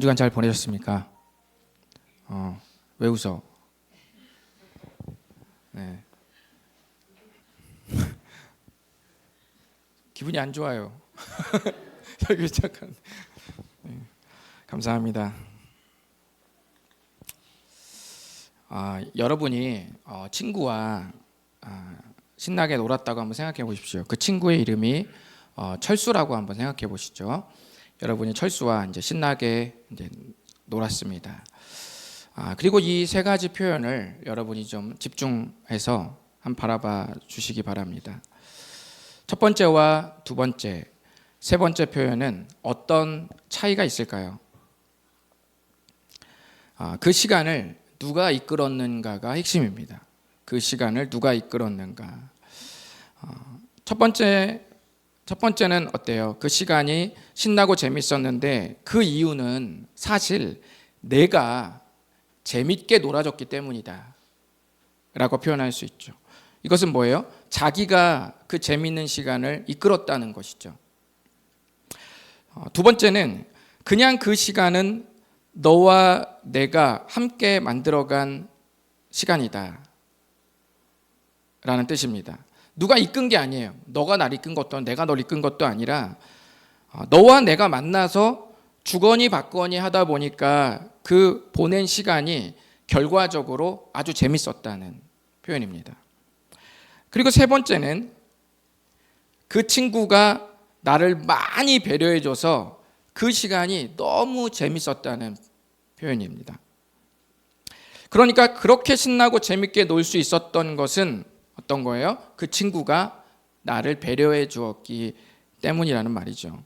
주간 잘 보내셨습니까? 왜 웃어? 네. 기분이 안 좋아요. 여기 잠깐. 네. 감사합니다. 여러분이 친구와 신나게 놀았다고 한번 생각해 보십시오. 그 친구의 이름이 철수라고 한번 생각해 보시죠. 여러분이 철수와 이제 신나게 이제 놀았습니다. 그리고 이 세 가지 표현을 여러분이 좀 집중해서 한번 바라봐 주시기 바랍니다. 첫 번째와 두 번째, 세 번째 표현은 어떤 차이가 있을까요? 그 시간을 누가 이끌었는가가 핵심입니다. 그 시간을 누가 이끌었는가. 첫 번째는 어때요? 그 시간이 신나고 재밌었는데 그 이유는 사실 내가 재밌게 놀아줬기 때문이다 라고 표현할 수 있죠. 이것은 뭐예요? 자기가 그 재밌는 시간을 이끌었다는 것이죠. 두 번째는 그냥 그 시간은 너와 내가 함께 만들어간 시간이다 라는 뜻입니다. 누가 이끈 게 아니에요. 너가 날 이끈 것도 내가 널 이끈 것도 아니라 너와 내가 만나서 주거니 받거니 하다 보니까 그 보낸 시간이 결과적으로 아주 재밌었다는 표현입니다. 그리고 세 번째는 그 친구가 나를 많이 배려해줘서 그 시간이 너무 재밌었다는 표현입니다. 그러니까 그렇게 신나고 재밌게 놀 수 있었던 것은 어떤 거예요? 그 친구가 나를 배려해 주었기 때문이라는 말이죠.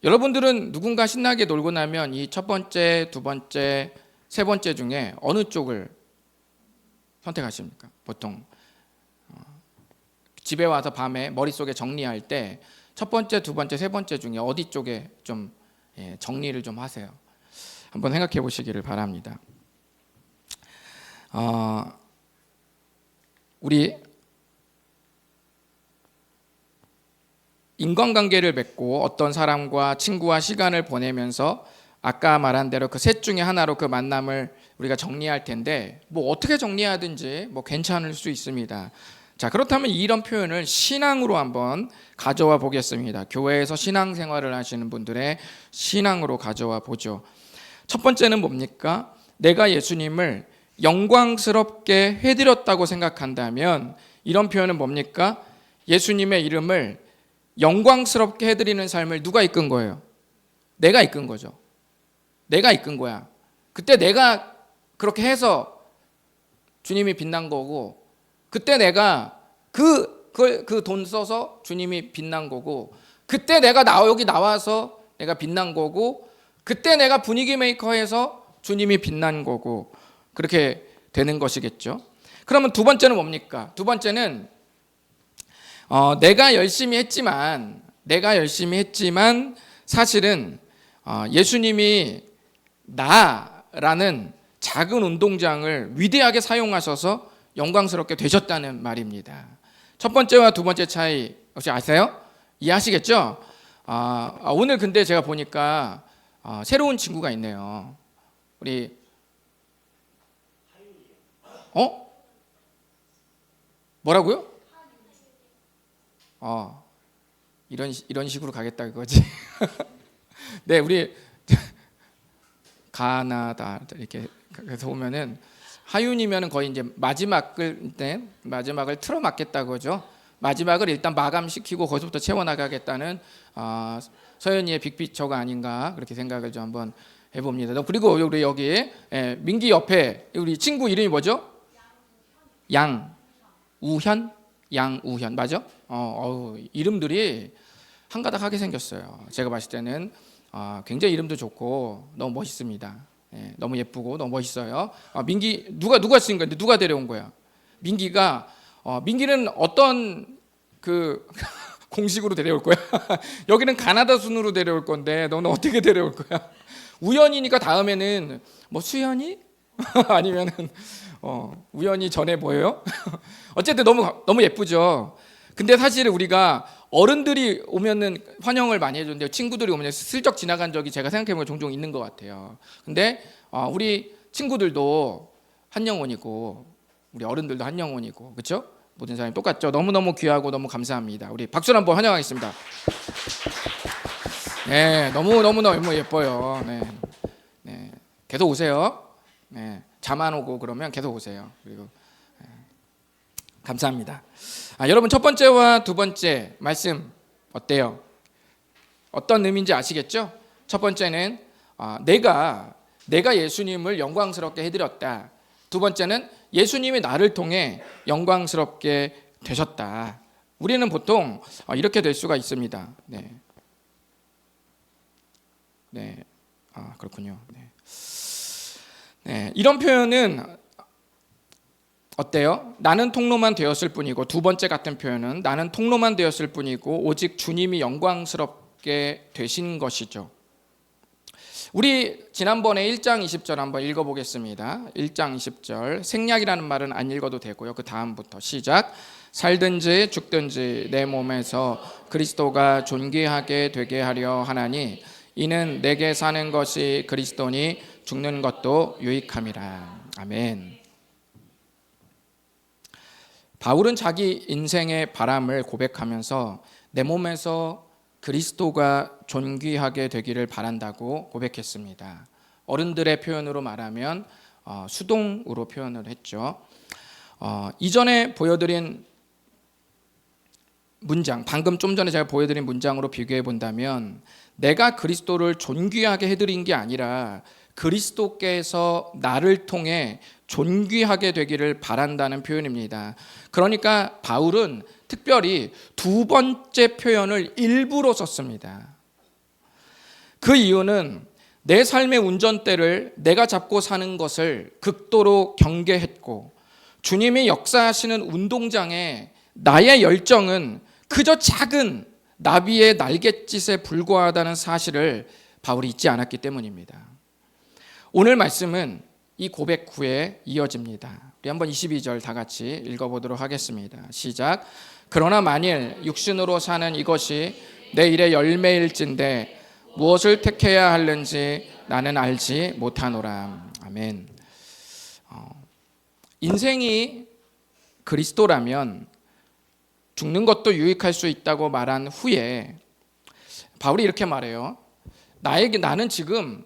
여러분들은 누군가 신나게 놀고 나면 이 첫 번째, 두 번째, 세 번째 중에 어느 쪽을 선택하십니까? 보통 집에 와서 밤에 머릿속에 정리할 때 첫 번째, 두 번째, 세 번째 중에 어디 쪽에 좀 정리를 좀 하세요. 한번 생각해 보시기를 바랍니다. 우리 인간관계를 맺고 어떤 사람과 친구와 시간을 보내면서 아까 말한 대로 그 셋 중에 하나로 그 만남을 우리가 정리할 텐데 뭐 어떻게 정리하든지 뭐 괜찮을 수 있습니다. 자, 그렇다면 이런 표현을 신앙으로 한번 가져와 보겠습니다. 교회에서 신앙생활을 하시는 분들의 신앙으로 가져와 보죠. 첫 번째는 뭡니까? 내가 예수님을 영광스럽게 해드렸다고 생각한다면 이런 표현은 뭡니까? 예수님의 이름을 영광스럽게 해드리는 삶을 누가 이끈 거예요? 내가 이끈 거죠. 내가 이끈 거야. 그때 내가 그렇게 해서 주님이 빛난 거고, 그때 내가 그 돈 써서 주님이 빛난 거고, 그때 내가 여기 나와서 내가 빛난 거고, 그때 내가 분위기 메이커해서 주님이 빛난 거고, 그렇게 되는 것이겠죠. 그러면 두 번째는 뭡니까? 두 번째는 내가 열심히 했지만 사실은 예수님이 나라는 작은 운동장을 위대하게 사용하셔서 영광스럽게 되셨다는 말입니다. 첫 번째와 두 번째 차이 혹시 아세요? 이해하시겠죠? 오늘 근데 제가 보니까 새로운 친구가 있네요. 우리 뭐라고요? 이런 식으로 가겠다 그거지. 네, 우리 가나다 이렇게 그래서 보면은 하윤이면은 거의 이제 마지막을 틀어막겠다 그거죠. 마지막을 일단 마감시키고 거기서부터 채워나가겠다는 서연이의 빅피처가 아닌가 그렇게 생각을 좀 한번 해봅니다. 그리고 우리 여기 민기 옆에 우리 친구 이름이 뭐죠? 양우현 맞아? 이름들이 한가닥하게 생겼어요. 제가 봤을 때는 굉장히 이름도 좋고 너무 멋있습니다. 너무 예쁘고 너무 멋있어요. 민기 누가 쓴 건데 누가 데려온 거야? 민기는 어떤 그 공식으로 데려올 거야? 여기는 가나다 순으로 데려올 건데 너는 어떻게 데려올 거야? 우연이니까 다음에는 뭐 수연이 아니면은 우연히 전에 보여요? 어쨌든 너무 예쁘죠. 근데 사실 우리가 어른들이 오면은 환영을 많이 해줬는데 친구들이 오면 슬쩍 지나간 적이 제가 생각해보면 종종 있는 것 같아요. 근데 우리 친구들도 한 영혼이고 우리 어른들도 한 영혼이고, 그렇죠? 모든 사람이 똑같죠. 너무너무 귀하고 너무 감사합니다. 우리 박수로 한번 환영하겠습니다. 네, 너무 예뻐요. 네, 네, 계속 오세요. 네, 잠 안 오고 그러면 계속 오세요. 그리고 감사합니다. 여러분, 첫 번째와 두 번째 말씀 어때요? 어떤 의미인지 아시겠죠? 첫 번째는 내가 예수님을 영광스럽게 해드렸다. 두 번째는 예수님이 나를 통해 영광스럽게 되셨다. 우리는 보통 이렇게 될 수가 있습니다. 네, 네, 그렇군요. 네. 네, 이런 표현은 어때요? 나는 통로만 되었을 뿐이고, 두 번째 같은 표현은 나는 통로만 되었을 뿐이고 오직 주님이 영광스럽게 되신 것이죠. 우리 지난번에 1장 20절 한번 읽어보겠습니다. 1장 20절, 생략이라는 말은 안 읽어도 되고요. 그 다음부터 시작. 살든지 죽든지 내 몸에서 그리스도가 존귀하게 되게 하려 하나니 이는 내게 사는 것이 그리스도니 죽는 것도 유익함이라. 아멘. 바울은 자기 인생의 바람을 고백하면서 내 몸에서 그리스도가 존귀하게 되기를 바란다고 고백했습니다. 어른들의 표현으로 말하면 수동으로 표현을 했죠. 이전에 보여드린 문장, 방금 좀 전에 제가 보여드린 문장으로 비교해 본다면 내가 그리스도를 존귀하게 해드린 게 아니라 그리스도께서 나를 통해 존귀하게 되기를 바란다는 표현입니다. 그러니까 바울은 특별히 두 번째 표현을 일부러 썼습니다. 그 이유는 내 삶의 운전대를 내가 잡고 사는 것을 극도로 경계했고, 주님이 역사하시는 운동장에 나의 열정은 그저 작은 나비의 날갯짓에 불과하다는 사실을 바울이 잊지 않았기 때문입니다. 오늘 말씀은 이 고백 후에 이어집니다. 우리 한번 22절 다 같이 읽어보도록 하겠습니다. 시작. 그러나 만일 육신으로 사는 이것이 내 일의 열매일진데 무엇을 택해야 하는지 나는 알지 못하노라. 아멘. 인생이 그리스도라면 죽는 것도 유익할 수 있다고 말한 후에 바울이 이렇게 말해요. 나는 지금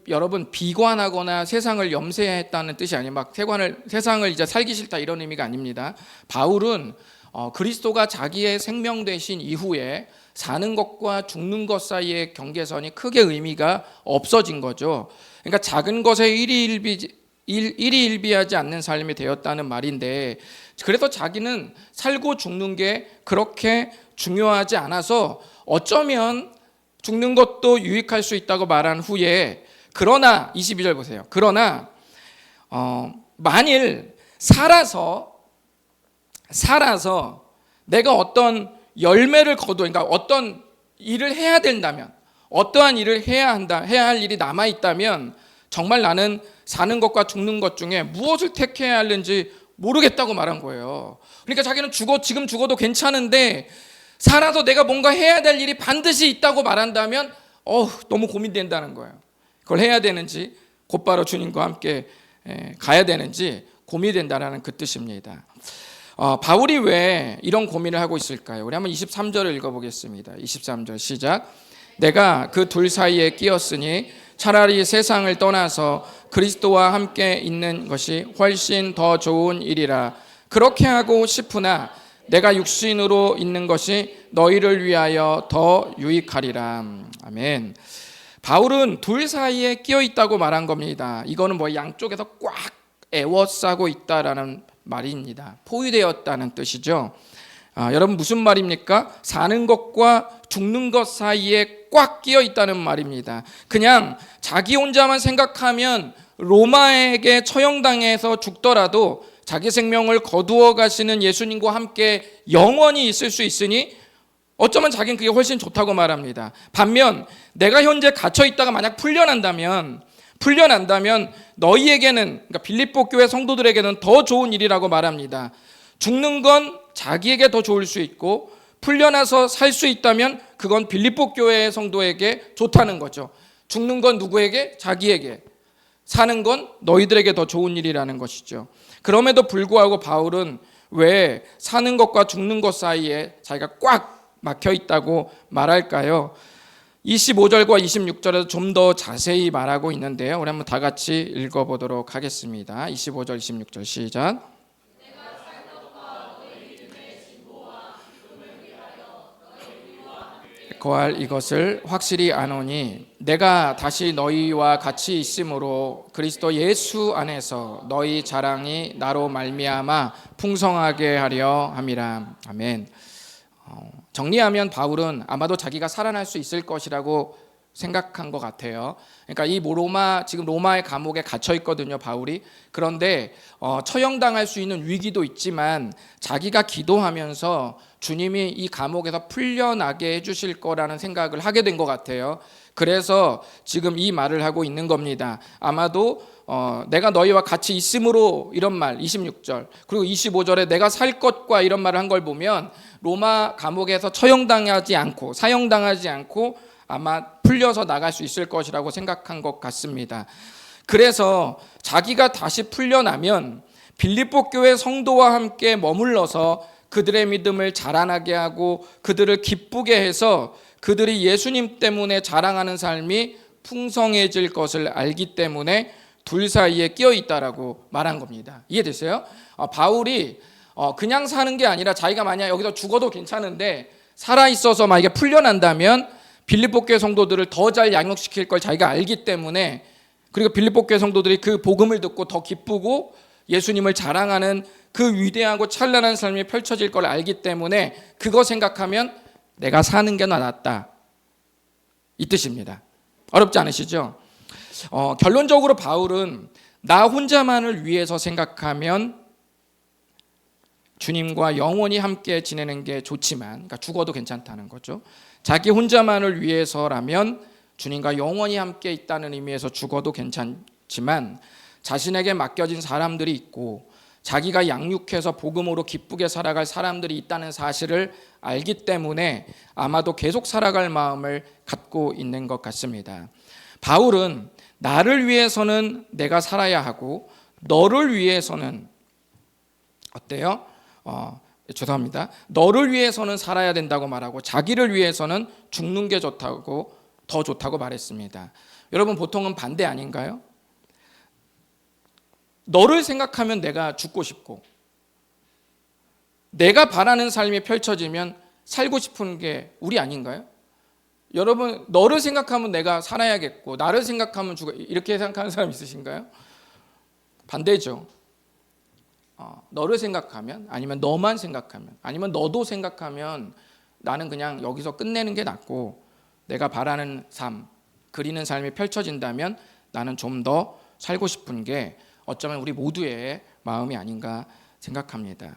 여러분 비관하거나 세상을 염세했다는 뜻이 아니에요. 막 세상을 이제 살기 싫다 이런 의미가 아닙니다. 바울은 그리스도가 자기의 생명 되신 이후에 사는 것과 죽는 것 사이의 경계선이 크게 의미가 없어진 거죠. 그러니까 작은 것에 일희일비하지 않는 삶이 되었다는 말인데, 그래서 자기는 살고 죽는 게 그렇게 중요하지 않아서 어쩌면 죽는 것도 유익할 수 있다고 말한 후에, 그러나 22절 보세요. 그러나 만일 살아서 내가 어떤 열매를 거두어, 그러니까 어떤 일을 해야 된다면, 어떠한 일을 해야 할 일이 남아 있다면 정말 나는 사는 것과 죽는 것 중에 무엇을 택해야 하는지 모르겠다고 말한 거예요. 그러니까 자기는 지금 죽어도 괜찮은데 살아서 내가 뭔가 해야 될 일이 반드시 있다고 말한다면 너무 고민된다는 거예요. 그걸 해야 되는지, 곧바로 주님과 함께 가야 되는지 고민된다는 그 뜻입니다. 바울이 왜 이런 고민을 하고 있을까요? 우리 한번 23절을 읽어보겠습니다. 23절 시작. 내가 그 둘 사이에 끼었으니 차라리 세상을 떠나서 그리스도와 함께 있는 것이 훨씬 더 좋은 일이라. 그렇게 하고 싶으나 내가 육신으로 있는 것이 너희를 위하여 더 유익하리라. 아멘. 바울은 둘 사이에 끼어 있다고 말한 겁니다. 이거는 양쪽에서 꽉 에워싸고 있다라는 말입니다. 포위되었다는 뜻이죠. 여러분 무슨 말입니까? 사는 것과 죽는 것 사이에 꽉 끼어 있다는 말입니다. 그냥 자기 혼자만 생각하면 로마에게 처형당해서 죽더라도 자기 생명을 거두어 가시는 예수님과 함께 영원히 있을 수 있으니 어쩌면 자기는 그게 훨씬 좋다고 말합니다. 반면 내가 현재 갇혀 있다가 만약 풀려난다면 너희에게는, 그러니까 빌립보 교회 성도들에게는 더 좋은 일이라고 말합니다. 죽는 건 자기에게 더 좋을 수 있고 풀려나서 살 수 있다면 그건 빌립보 교회의 성도에게 좋다는 거죠. 죽는 건 누구에게? 자기에게. 사는 건 너희들에게 더 좋은 일이라는 것이죠. 그럼에도 불구하고 바울은 왜 사는 것과 죽는 것 사이에 자기가 꽉 막혀 있다고 말할까요? 25절과 26절에서 좀 더 자세히 말하고 있는데요. 우리 한번 다 같이 읽어보도록 하겠습니다. 25절, 26절 시작. 거할 이것을 확실히 아노니 내가 다시 너희와 같이 있으므로 그리스도 예수 안에서 너희 자랑이 나로 말미암아 풍성하게 하려 함이라. 아멘. 정리하면 바울은 아마도 자기가 살아날 수 있을 것이라고 생각한 것 같아요. 그러니까 이 지금 로마의 감옥에 갇혀 있거든요, 바울이. 그런데 처형당할 수 있는 위기도 있지만 자기가 기도하면서 주님이 이 감옥에서 풀려나게 해주실 거라는 생각을 하게 된 것 같아요. 그래서 지금 이 말을 하고 있는 겁니다. 아마도 내가 너희와 같이 있으므로 이런 말 26절 그리고 25절에 내가 살 것과 이런 말을 한 걸 보면 로마 감옥에서 처형당하지 않고 사형당하지 않고 아마 풀려서 나갈 수 있을 것이라고 생각한 것 같습니다. 그래서 자기가 다시 풀려나면 빌립보 교회 성도와 함께 머물러서 그들의 믿음을 자라나게 하고 그들을 기쁘게 해서 그들이 예수님 때문에 자랑하는 삶이 풍성해질 것을 알기 때문에 둘 사이에 끼어 있다라고 말한 겁니다. 이해되세요? 바울이 그냥 사는 게 아니라 자기가 만약 여기서 죽어도 괜찮은데 살아있어서 만약에 풀려난다면 빌립보 교회 성도들을 더 잘 양육시킬 걸 자기가 알기 때문에 그리고 빌립보 교회 성도들이 그 복음을 듣고 더 기쁘고 예수님을 자랑하는 그 위대하고 찬란한 삶이 펼쳐질 걸 알기 때문에 그거 생각하면 내가 사는 게 낫다 이 뜻입니다. 어렵지 않으시죠? 결론적으로 바울은 나 혼자만을 위해서 생각하면 주님과 영원히 함께 지내는 게 좋지만 그러니까 죽어도 괜찮다는 거죠. 자기 혼자만을 위해서라면 주님과 영원히 함께 있다는 의미에서 죽어도 괜찮지만 자신에게 맡겨진 사람들이 있고 자기가 양육해서 복음으로 기쁘게 살아갈 사람들이 있다는 사실을 알기 때문에 아마도 계속 살아갈 마음을 갖고 있는 것 같습니다. 바울은 나를 위해서는 내가 살아야 하고 너를 위해서는 어때요? 죄송합니다. 너를 위해서는 살아야 된다고 말하고 자기를 위해서는 죽는 게 좋다고 더 좋다고 말했습니다. 여러분 보통은 반대 아닌가요? 너를 생각하면 내가 죽고 싶고 내가 바라는 삶이 펼쳐지면 살고 싶은 게 우리 아닌가요? 여러분 너를 생각하면 내가 살아야겠고 나를 생각하면 죽어 이렇게 생각하는 사람 있으신가요? 반대죠. 너를 생각하면 아니면 너만 생각하면 아니면 너도 생각하면 나는 그냥 여기서 끝내는 게 낫고 내가 바라는 삶 그리는 삶이 펼쳐진다면 나는 좀 더 살고 싶은 게 어쩌면 우리 모두의 마음이 아닌가 생각합니다.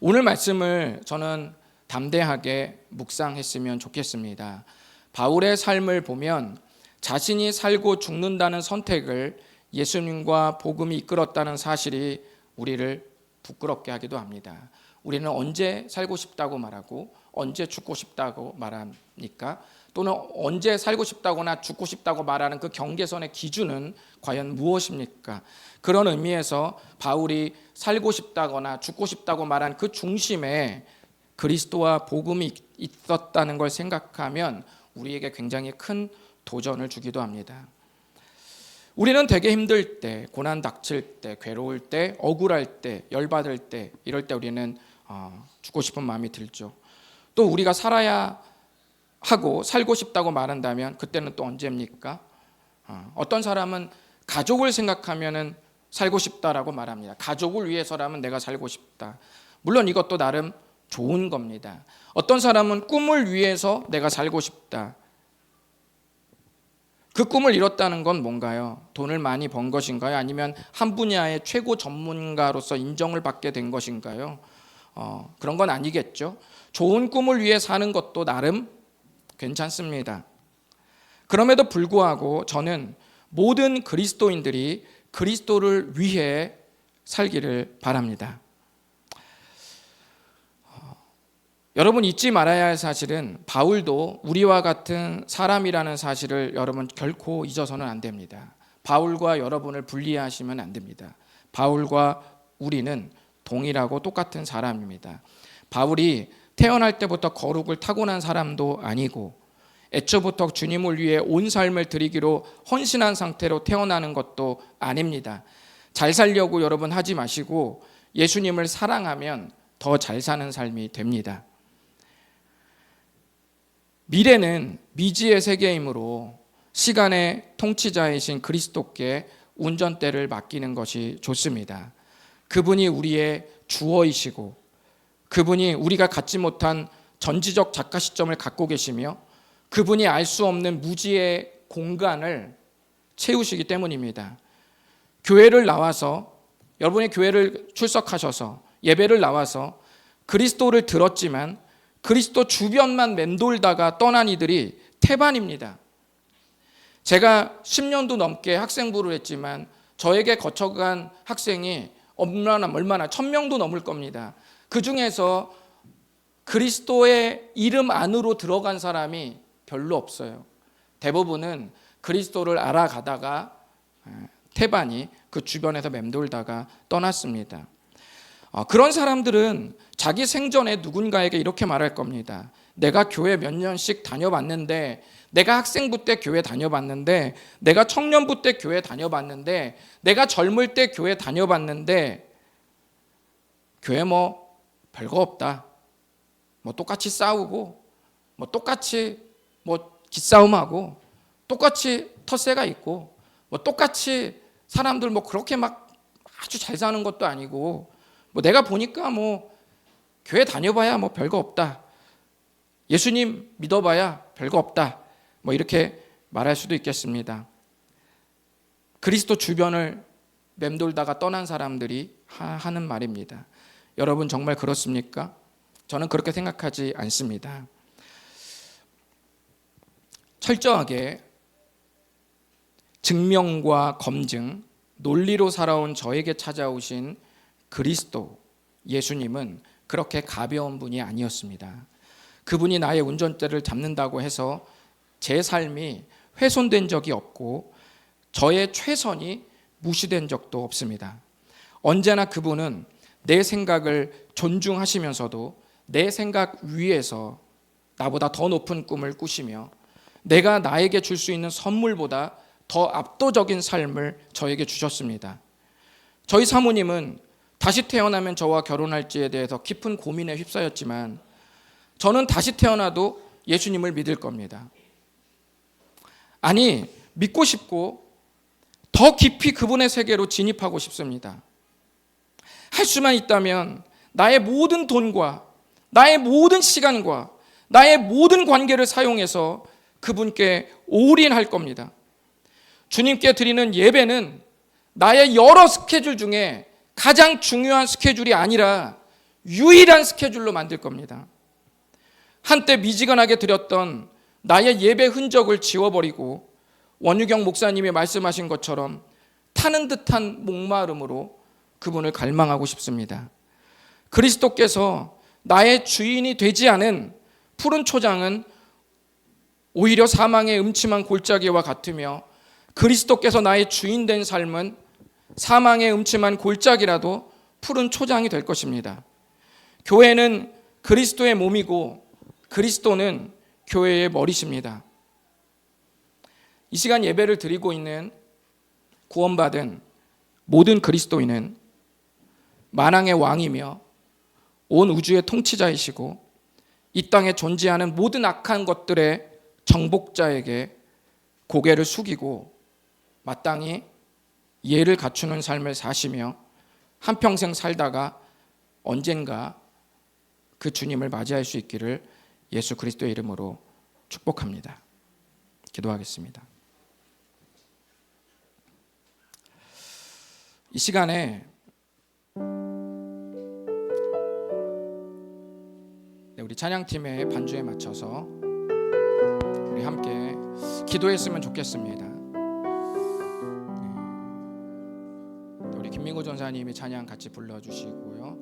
오늘 말씀을 저는 담대하게 묵상했으면 좋겠습니다. 바울의 삶을 보면 자신이 살고 죽는다는 선택을 예수님과 복음이 이끌었다는 사실이 우리를 부끄럽게 하기도 합니다. 우리는 언제 살고 싶다고 말하고 언제 죽고 싶다고 말합니까? 또는 언제 살고 싶다거나 죽고 싶다고 말하는 그 경계선의 기준은 과연 무엇입니까? 그런 의미에서 바울이 살고 싶다거나 죽고 싶다고 말한 그 중심에 그리스도와 복음이 있었다는 걸 생각하면 우리에게 굉장히 큰 도전을 주기도 합니다. 우리는 되게 힘들 때, 고난 닥칠 때, 괴로울 때, 억울할 때, 열받을 때 이럴 때 우리는 죽고 싶은 마음이 들죠. 또 우리가 살아야 하고 살고 싶다고 말한다면 그때는 또 언제입니까? 어떤 사람은 가족을 생각하면은 살고 싶다라고 말합니다. 가족을 위해서라면 내가 살고 싶다. 물론 이것도 나름 좋은 겁니다. 어떤 사람은 꿈을 위해서 내가 살고 싶다. 그 꿈을 이뤘다는 건 뭔가요? 돈을 많이 번 것인가요? 아니면 한 분야의 최고 전문가로서 인정을 받게 된 것인가요? 그런 건 아니겠죠. 좋은 꿈을 위해 사는 것도 나름 괜찮습니다. 그럼에도 불구하고 저는 모든 그리스도인들이 그리스도를 위해 살기를 바랍니다. 여러분 잊지 말아야 할 사실은 바울도 우리와 같은 사람이라는 사실을 여러분 결코 잊어서는 안 됩니다. 바울과 여러분을 분리하시면 안 됩니다. 바울과 우리는 동일하고 똑같은 사람입니다. 바울이 태어날 때부터 거룩을 타고난 사람도 아니고 애초부터 주님을 위해 온 삶을 드리기로 헌신한 상태로 태어나는 것도 아닙니다. 잘 살려고 여러분 하지 마시고 예수님을 사랑하면 더 잘 사는 삶이 됩니다. 미래는 미지의 세계이므로 시간의 통치자이신 그리스도께 운전대를 맡기는 것이 좋습니다. 그분이 우리의 주어이시고 그분이 우리가 갖지 못한 전지적 작가 시점을 갖고 계시며 그분이 알 수 없는 무지의 공간을 채우시기 때문입니다. 교회를 나와서 여러분이 교회를 출석하셔서 예배를 나와서 그리스도를 들었지만 그리스도 주변만 맴돌다가 떠난 이들이 태반입니다. 제가 10년도 넘게 학생부를 했지만 저에게 거쳐간 학생이 얼마나 1000명도 넘을 겁니다. 그 중에서 그리스도의 이름 안으로 들어간 사람이 별로 없어요. 대부분은 그리스도를 알아가다가 태반이 그 주변에서 맴돌다가 떠났습니다. 그런 사람들은 자기 생전에 누군가에게 이렇게 말할 겁니다. 내가 교회 몇 년씩 다녀봤는데, 내가 학생부 때 교회 다녀봤는데, 내가 청년부 때 교회 다녀봤는데, 내가 젊을 때 교회 다녀봤는데 교회 뭐 별거 없다. 뭐 똑같이 싸우고 뭐 똑같이 뭐 기싸움하고 똑같이 텃세가 있고 뭐 똑같이 사람들 뭐 그렇게 막 아주 잘 사는 것도 아니고 뭐 내가 보니까 뭐 교회 다녀봐야 뭐 별거 없다. 예수님 믿어봐야 별거 없다. 뭐 이렇게 말할 수도 있겠습니다. 그리스도 주변을 맴돌다가 떠난 사람들이 하는 말입니다. 여러분 정말 그렇습니까? 저는 그렇게 생각하지 않습니다. 철저하게 증명과 검증, 논리로 살아온 저에게 찾아오신 그리스도 예수님은 그렇게 가벼운 분이 아니었습니다. 그분이 나의 운전대를 잡는다고 해서 제 삶이 훼손된 적이 없고 저의 최선이 무시된 적도 없습니다. 언제나 그분은 내 생각을 존중하시면서도 내 생각 위에서 나보다 더 높은 꿈을 꾸시며 내가 나에게 줄 수 있는 선물보다 더 압도적인 삶을 저에게 주셨습니다. 저희 사모님은 다시 태어나면 저와 결혼할지에 대해서 깊은 고민에 휩싸였지만 저는 다시 태어나도 예수님을 믿을 겁니다. 아니, 믿고 싶고 더 깊이 그분의 세계로 진입하고 싶습니다. 할 수만 있다면 나의 모든 돈과 나의 모든 시간과 나의 모든 관계를 사용해서 그분께 올인할 겁니다. 주님께 드리는 예배는 나의 여러 스케줄 중에 가장 중요한 스케줄이 아니라 유일한 스케줄로 만들 겁니다. 한때 미지근하게 드렸던 나의 예배 흔적을 지워버리고 원유경 목사님이 말씀하신 것처럼 타는 듯한 목마름으로 그분을 갈망하고 싶습니다. 그리스도께서 나의 주인이 되지 않은 푸른 초장은 오히려 사망의 음침한 골짜기와 같으며 그리스도께서 나의 주인 된 삶은 사망의 음침한 골짜기라도 푸른 초장이 될 것입니다. 교회는 그리스도의 몸이고 그리스도는 교회의 머리십니다. 이 시간 예배를 드리고 있는 구원받은 모든 그리스도인은 만왕의 왕이며 온 우주의 통치자이시고 이 땅에 존재하는 모든 악한 것들의 정복자에게 고개를 숙이고 마땅히 예를 갖추는 삶을 사시며 한평생 살다가 언젠가 그 주님을 맞이할 수 있기를 예수 그리스도의 이름으로 축복합니다. 기도하겠습니다. 이 시간에 우리 찬양팀의 반주에 맞춰서 우리 함께 기도했으면 좋겠습니다. 우리 김민구 전사님이 찬양 같이 불러주시고요.